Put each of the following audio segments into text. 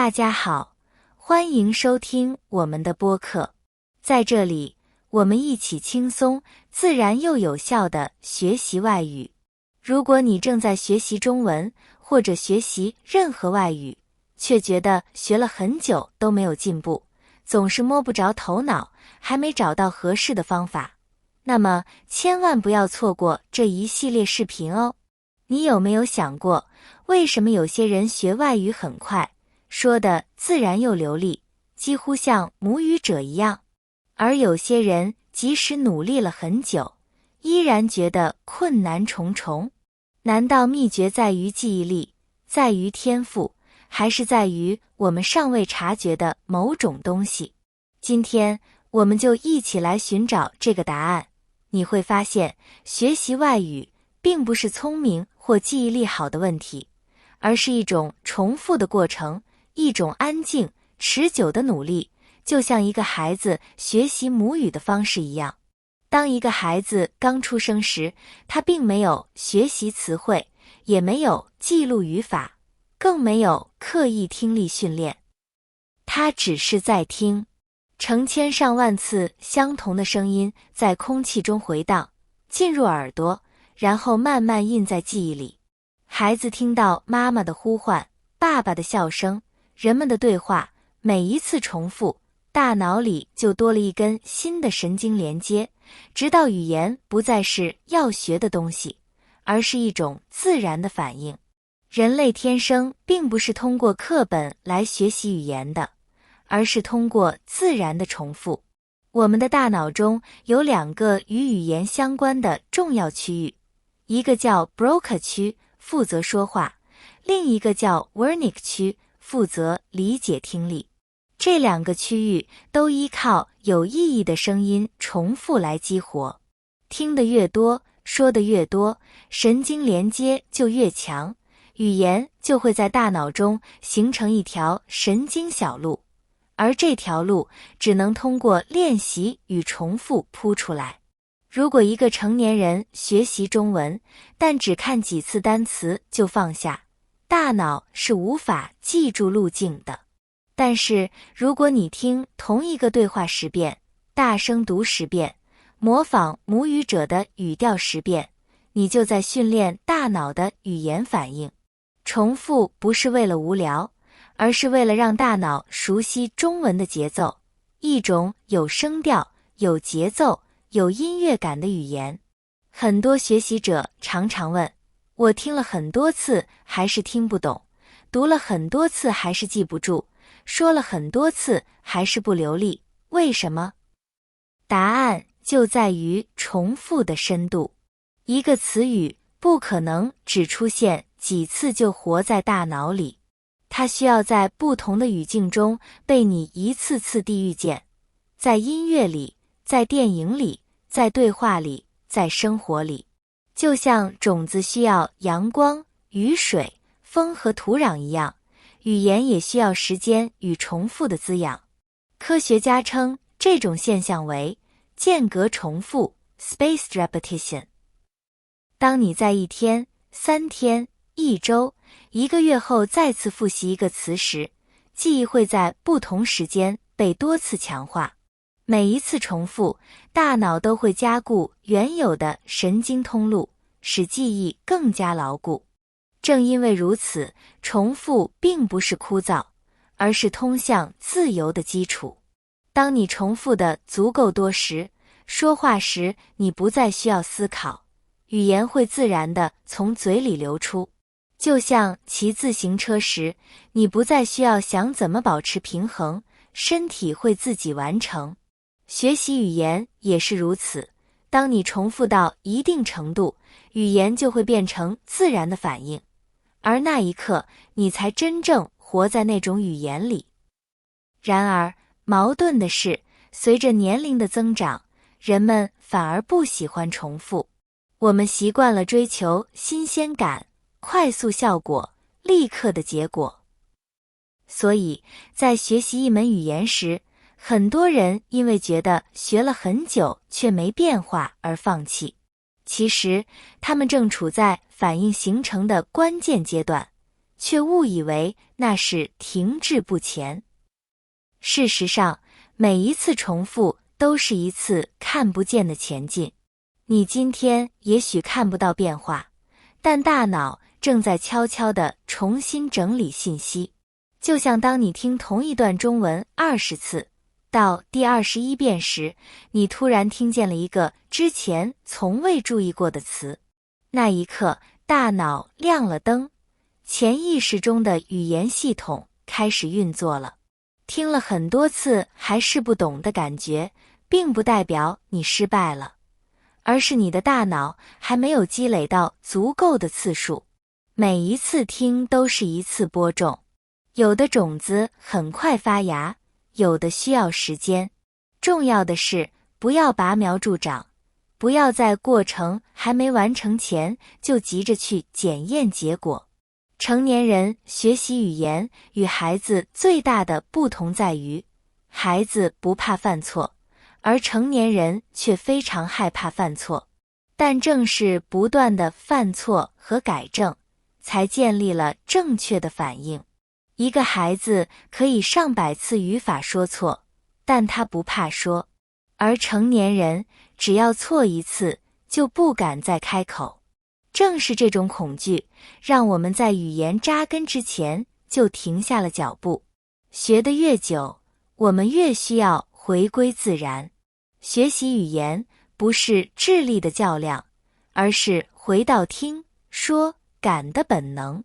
大家好，欢迎收听我们的播客。在这里，我们一起轻松、自然又有效地学习外语。如果你正在学习中文，或者学习任何外语，却觉得学了很久都没有进步，总是摸不着头脑，还没找到合适的方法，那么千万不要错过这一系列视频哦。你有没有想过，为什么有些人学外语很快，说得自然又流利，几乎像母语者一样，而有些人即使努力了很久，依然觉得困难重重？难道秘诀在于记忆力，在于天赋，还是在于我们尚未察觉的某种东西？今天我们就一起来寻找这个答案。你会发现，学习外语并不是聪明或记忆力好的问题，而是一种重复的过程，一种安静、持久的努力，就像一个孩子学习母语的方式一样。当一个孩子刚出生时，他并没有学习词汇，也没有记录语法，更没有刻意听力训练。他只是在听，成千上万次相同的声音在空气中回荡，进入耳朵，然后慢慢印在记忆里。孩子听到妈妈的呼唤，爸爸的笑声，人们的对话，每一次重复，大脑里就多了一根新的神经连接，直到语言不再是要学的东西，而是一种自然的反应。人类天生并不是通过课本来学习语言的，而是通过自然的重复。我们的大脑中有两个与语言相关的重要区域，一个叫 Broca 区，负责说话，另一个叫 Wernicke 区，负责理解听力。这两个区域都依靠有意义的声音重复来激活。听得越多，说得越多，神经连接就越强，语言就会在大脑中形成一条神经小路，而这条路只能通过练习与重复铺出来。如果一个成年人学习中文，但只看几次单词就放下，大脑是无法记住路径的。但是如果你听同一个对话10遍，大声读10遍，模仿母语者的语调10遍，你就在训练大脑的语言反应。重复不是为了无聊，而是为了让大脑熟悉中文的节奏，一种有声调、有节奏、有音乐感的语言。很多学习者常常问，我听了很多次还是听不懂，读了很多次还是记不住，说了很多次还是不流利，为什么？答案就在于重复的深度。一个词语不可能只出现几次就活在大脑里，它需要在不同的语境中被你一次次地遇见，在音乐里，在电影里，在对话里，在生活里。就像种子需要阳光、雨水、风和土壤一样，语言也需要时间与重复的滋养。科学家称这种现象为间隔重复 （spaced repetition）。当你在1天、3天、1周、1个月后再次复习一个词时，记忆会在不同时间被多次强化。每一次重复，大脑都会加固原有的神经通路，使记忆更加牢固。正因为如此，重复并不是枯燥，而是通向自由的基础。当你重复的足够多时，说话时你不再需要思考，语言会自然地从嘴里流出。就像骑自行车时，你不再需要想怎么保持平衡，身体会自己完成。学习语言也是如此，当你重复到一定程度，语言就会变成自然的反应，而那一刻，你才真正活在那种语言里。然而，矛盾的是，随着年龄的增长，人们反而不喜欢重复。我们习惯了追求新鲜感、快速效果、立刻的结果。所以，在学习一门语言时，很多人因为觉得学了很久却没变化而放弃。其实，他们正处在反应形成的关键阶段，却误以为那是停滞不前。事实上，每一次重复都是一次看不见的前进。你今天也许看不到变化，但大脑正在悄悄地重新整理信息。就像当你听同一段中文20次，到第21遍时，你突然听见了一个之前从未注意过的词。那一刻，大脑亮了灯，潜意识中的语言系统开始运作了。听了很多次还是不懂的感觉，并不代表你失败了，而是你的大脑还没有积累到足够的次数。每一次听都是一次播种，有的种子很快发芽，有的需要时间。重要的是，不要拔苗助长，不要在过程还没完成前就急着去检验结果。成年人学习语言与孩子最大的不同在于，孩子不怕犯错，而成年人却非常害怕犯错。但正是不断的犯错和改正，才建立了正确的反应。一个孩子可以上百次语法说错，但他不怕说，而成年人只要错一次就不敢再开口。正是这种恐惧，让我们在语言扎根之前就停下了脚步。学得越久，我们越需要回归自然。学习语言不是智力的较量，而是回到听、说、感的本能。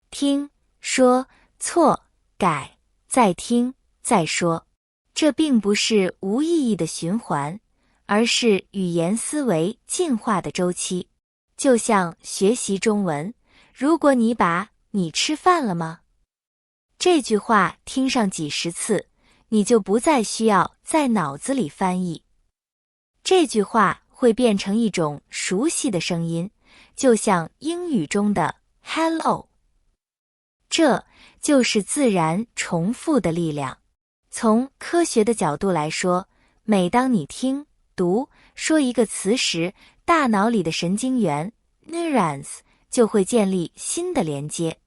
听、说、错、改，再听、再说。这并不是无意义的循环，而是语言思维进化的周期。就像学习中文，如果你把你吃饭了吗？这句话听上几十次，你就不再需要在脑子里翻译。这句话会变成一种熟悉的声音，就像英语中的 hello。这就是自然重复的力量。从科学的角度来说，每当你听、读、说一个词时，大脑里的神经元 neurons 就会建立新的连接。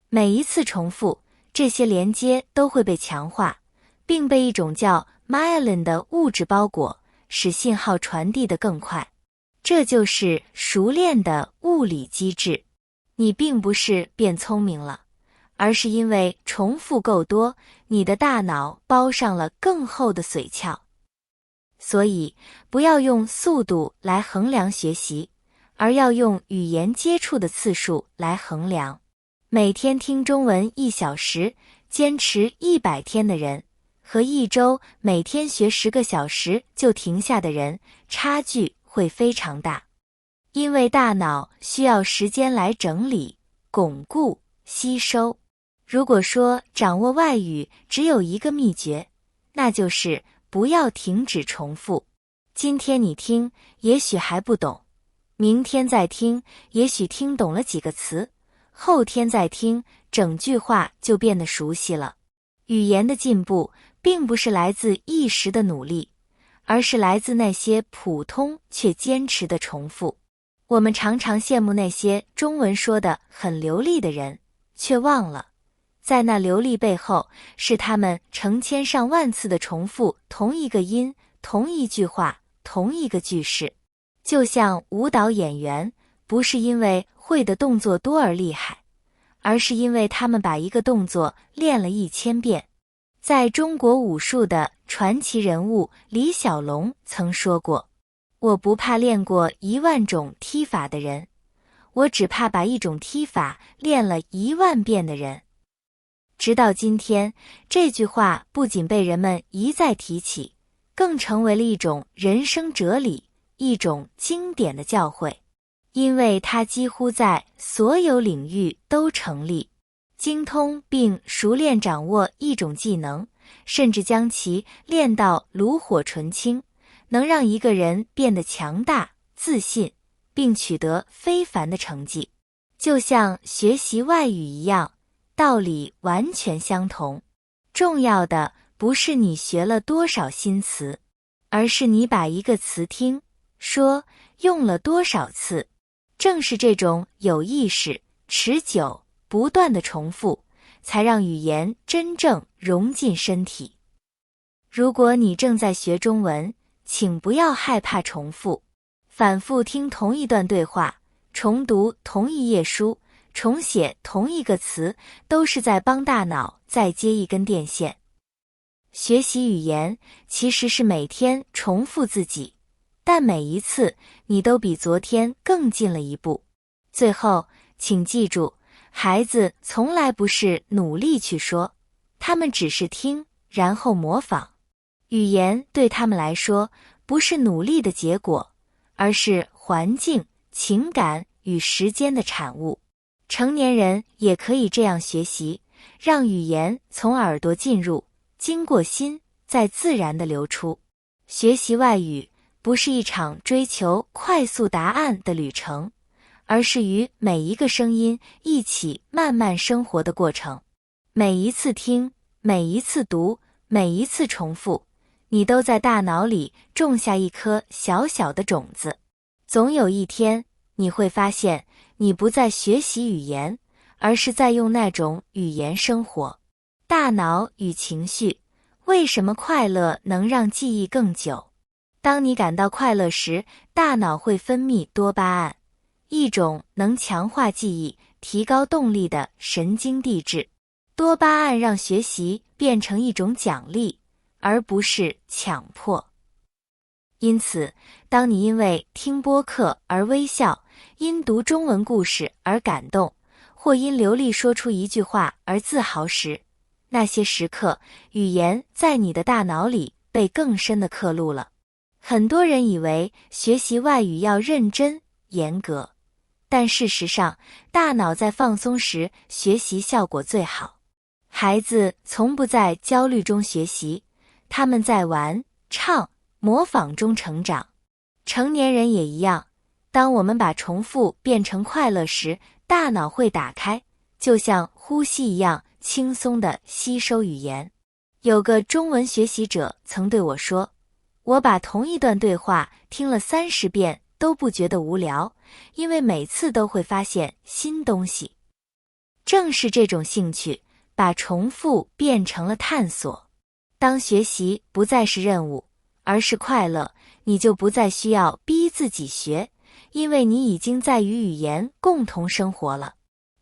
每一次重复，这些连接都会被强化，并被一种叫 myelin 的物质包裹，使信号传递得更快。这就是熟练的物理机制。你并不是变聪明了，而是因为重复够多，你的大脑包上了更厚的髓鞘。所以，不要用速度来衡量学习，而要用语言接触的次数来衡量。每天听中文1小时，坚持100天的人，和一周每天学10个小时就停下的人，差距会非常大。因为大脑需要时间来整理、巩固、吸收。如果说掌握外语只有一个秘诀，那就是不要停止重复。今天你听，也许还不懂，明天再听，也许听懂了几个词，后天再听，整句话就变得熟悉了。语言的进步并不是来自一时的努力，而是来自那些普通却坚持的重复。我们常常羡慕那些中文说得很流利的人，却忘了在那流利背后，是他们成千上万次的重复同一个音、同一句话、同一个句式。就像舞蹈演员，不是因为会的动作多而厉害，而是因为他们把一个动作练了1000遍。在中国武术的传奇人物李小龙曾说过，我不怕练过10000种踢法的人，我只怕把一种踢法练了10000遍的人。直到今天，这句话不仅被人们一再提起，更成为了一种人生哲理，一种经典的教诲。因为它几乎在所有领域都成立。精通并熟练掌握一种技能，甚至将其练到炉火纯青，能让一个人变得强大、自信，并取得非凡的成绩。就像学习外语一样，道理完全相同。重要的不是你学了多少新词，而是你把一个词听、说、用了多少次。正是这种有意识、持久、不断的重复，才让语言真正融进身体。如果你正在学中文，请不要害怕重复，反复听同一段对话，重读同一页书，重写同一个词，都是在帮大脑再接一根电线。学习语言其实是每天重复自己，但每一次你都比昨天更进了一步。最后，请记住，孩子从来不是努力去说，他们只是听，然后模仿。语言对他们来说不是努力的结果，而是环境、情感与时间的产物。成年人也可以这样学习，让语言从耳朵进入，经过心，再自然地流出。学习外语不是一场追求快速答案的旅程，而是与每一个声音一起慢慢生活的过程。每一次听，每一次读，每一次重复，你都在大脑里种下一颗小小的种子。总有一天，你会发现，你不再学习语言，而是在用那种语言生活。大脑与情绪，为什么快乐能让记忆更久？当你感到快乐时，大脑会分泌多巴胺，一种能强化记忆、提高动力的神经递质。多巴胺让学习变成一种奖励，而不是强迫。因此，当你因为听播客而微笑，因读中文故事而感动，或因流利说出一句话而自豪时，那些时刻，语言在你的大脑里被更深地刻录了。很多人以为学习外语要认真、严格，但事实上，大脑在放松时学习效果最好。孩子从不在焦虑中学习，他们在玩、唱、模仿中成长。成年人也一样，当我们把重复变成快乐时，大脑会打开，就像呼吸一样轻松地吸收语言。有个中文学习者曾对我说，我把同一段对话听了30遍都不觉得无聊，因为每次都会发现新东西。正是这种兴趣，把重复变成了探索。当学习不再是任务，而是快乐，你就不再需要逼自己学，因为你已经在与语言共同生活了。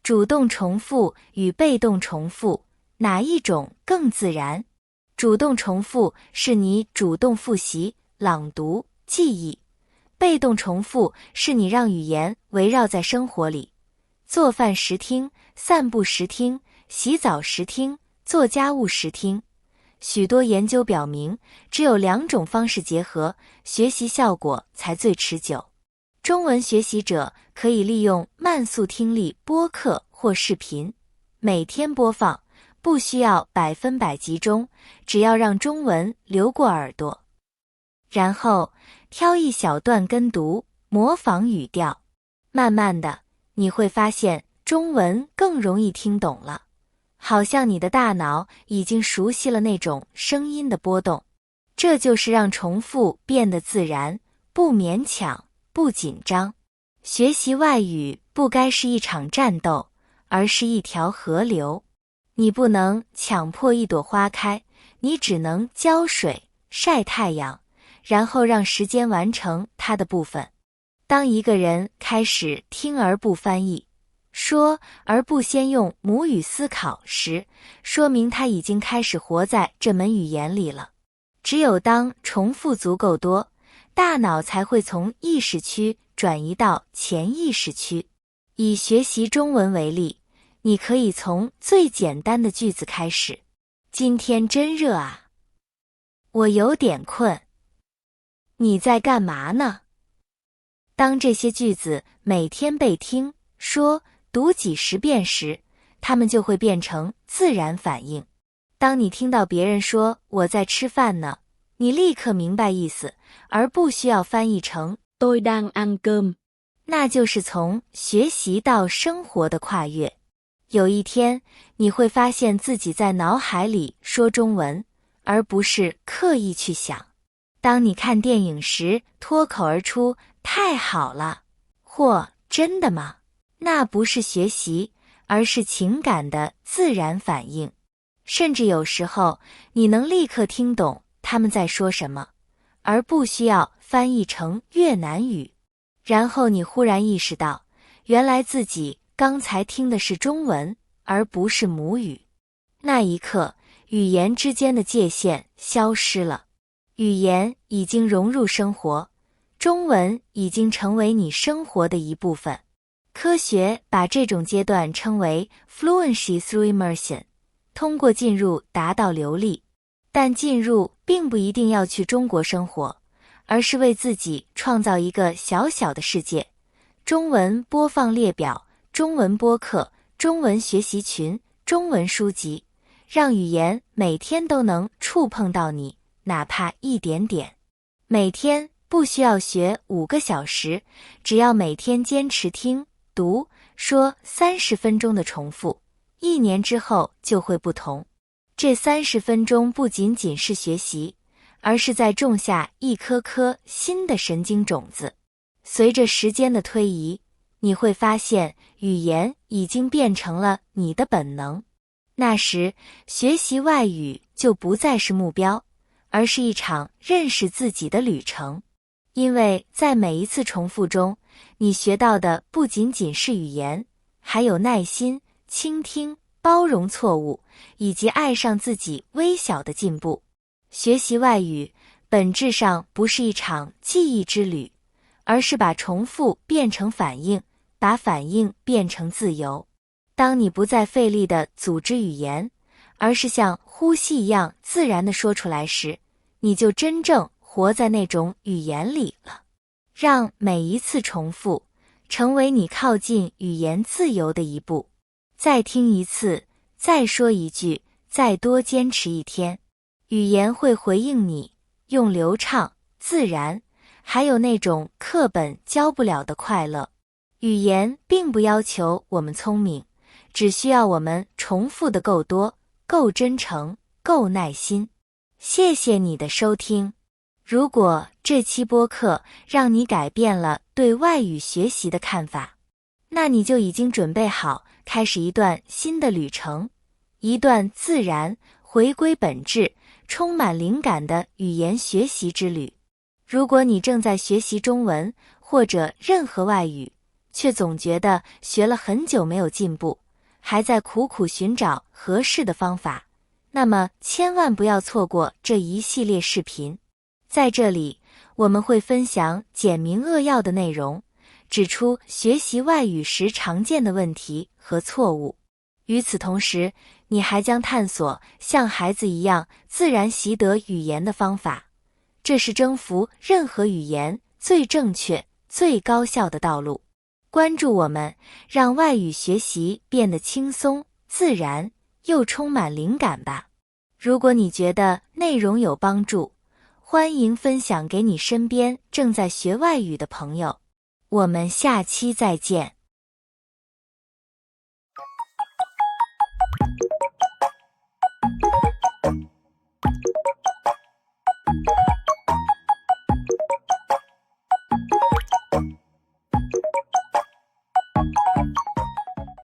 主动重复与被动重复，哪一种更自然？主动重复是你主动复习、朗读、记忆；被动重复是你让语言围绕在生活里。做饭时听，散步时听，洗澡时听，做家务时听。许多研究表明，只有2种方式结合，学习效果才最持久。中文学习者可以利用慢速听力播客或视频，每天播放，不需要100%集中，只要让中文流过耳朵。然后挑一小段跟读，模仿语调。慢慢的，你会发现中文更容易听懂了，好像你的大脑已经熟悉了那种声音的波动。这就是让重复变得自然，不勉强，不紧张。学习外语不该是一场战斗，而是一条河流。你不能强迫一朵花开，你只能浇水、晒太阳，然后让时间完成它的部分。当一个人开始听而不翻译，说而不先用母语思考时，说明他已经开始活在这门语言里了。只有当重复足够多，大脑才会从意识区转移到潜意识区。以学习中文为例，你可以从最简单的句子开始。今天真热啊。我有点困。你在干嘛呢？当这些句子每天被听、说、读几10遍时，它们就会变成自然反应。当你听到别人说我在吃饭呢，你立刻明白意思，而不需要翻译成tôi đang ăn cơm。那就是从学习到生活的跨越。有一天，你会发现自己在脑海里说中文，而不是刻意去想。当你看电影时脱口而出太好了，或真的吗？那不是学习，而是情感的自然反应。甚至有时候，你能立刻听懂他们在说什么，而不需要翻译成越南语。然后你忽然意识到，原来自己刚才听的是中文，而不是母语。那一刻，语言之间的界限消失了，语言已经融入生活，中文已经成为你生活的一部分。科学把这种阶段称为 fluency through immersion， 通过进入达到流利。但进入并不一定要去中国生活，而是为自己创造一个小小的世界。中文播放列表、中文播客、中文学习群、中文书籍，让语言每天都能触碰到你，哪怕一点点。每天不需要学5个小时，只要每天坚持听、读、说30分钟的重复，1年之后就会不同。这30分钟不仅仅是学习，而是在种下一颗颗新的神经种子。随着时间的推移，你会发现语言已经变成了你的本能。那时，学习外语就不再是目标，而是一场认识自己的旅程。因为在每一次重复中，你学到的不仅仅是语言，还有耐心、倾听、包容错误，以及爱上自己微小的进步。学习外语本质上不是一场记忆之旅，而是把重复变成反应，把反应变成自由。当你不再费力地组织语言，而是像呼吸一样自然地说出来时，你就真正活在那种语言里了。让每一次重复成为你靠近语言自由的一步。再听一次，再说一句，再多坚持1天，语言会回应你，用流畅、自然，还有那种课本教不了的快乐。语言并不要求我们聪明，只需要我们重复的够多、够真诚、够耐心。谢谢你的收听。如果这期播客让你改变了对外语学习的看法，那你就已经准备好开始一段新的旅程，一段自然、回归本质、充满灵感的语言学习之旅。如果你正在学习中文或者任何外语，却总觉得学了很久没有进步，还在苦苦寻找合适的方法，那么千万不要错过这一系列视频。在这里，我们会分享简明扼要的内容，指出学习外语时常见的问题和错误。与此同时，你还将探索像孩子一样自然习得语言的方法。这是征服任何语言最正确、最高效的道路。关注我们，让外语学习变得轻松、自然，又充满灵感吧。如果你觉得内容有帮助，欢迎分享给你身边正在学外语的朋友。我们下期再见。